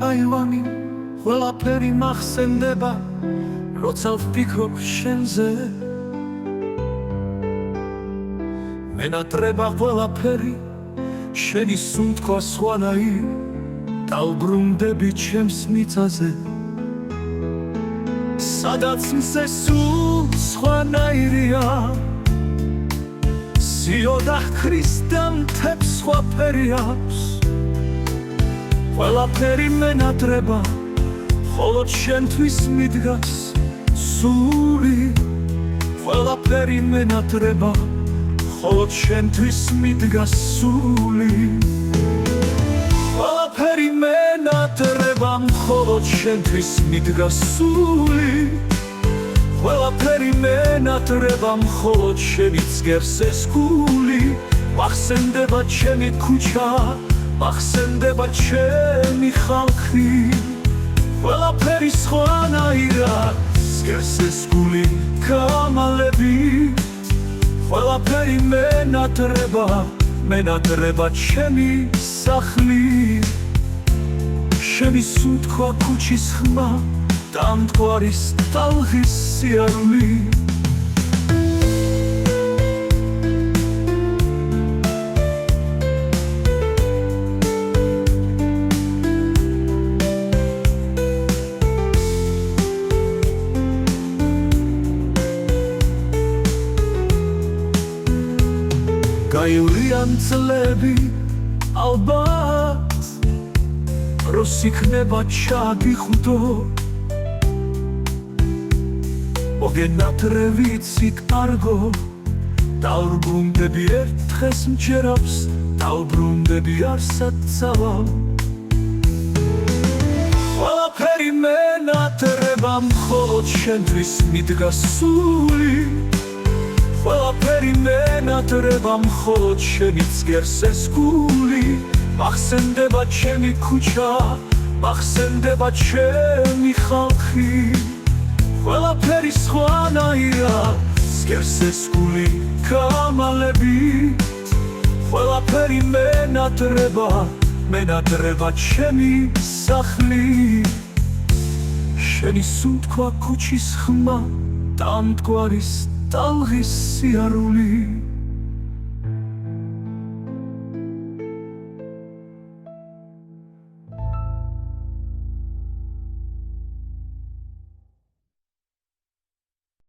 აივანი ყველაფერი მახსენდება როცა ვფიქრობ შენზე მენატრება ყველაფერი შენი სუნთქვა სხვანაირი დავბრუნდები ჩემს მიწაზე სადაც მზე სულ სხვანაირია სიოდა ქრისტე მთებს სხვაფერი აქვს ყველაფერი მენატრება მხოლოდ შენთვის მიდგას სული ყველაფერი მენატრება მხოლოდ შენთვის მიდგას სული ყველაფერი მენატრება მხოლოდ შენთვის მიდგას სული ყველაფერი მენატრება მხოლოდ შენიც გერს ეს გული მახსენდება ჩემი ქუჩა მახსენდება ჩემი ხალხი ყველაფერი სხვანაირად გერს ეს გული გამალები ყველაფერი მენატრება ჩემი სახლი შენი სუნთქვა ქუჩის ხმა და მტკვარის ტალღის სიარული გაივლიან წლები ალბათ როს იქნება ჩაგიხვდო მოგენატრე ვიცით კარგო დავბრუნდები ერთ დღეს მჯერავს დავბრუნდები არსად წავალ ყველაფერი მენატრება მხოლოდ შენთვის მიდგას სული ყველაფერი მენატრება მხოლოდ შენიც გერს ეს გული მახსენდება ჩემი ქუჩა მახსენდება ჩემი ხალხი ყველაფერი სხვანაირად გერს ეს გული გამალებით ყველაფერი მენატრება ჩემი სახლი შენი სუნთქვა ქუჩის ხმა და მტკვარის ტალღის სიარული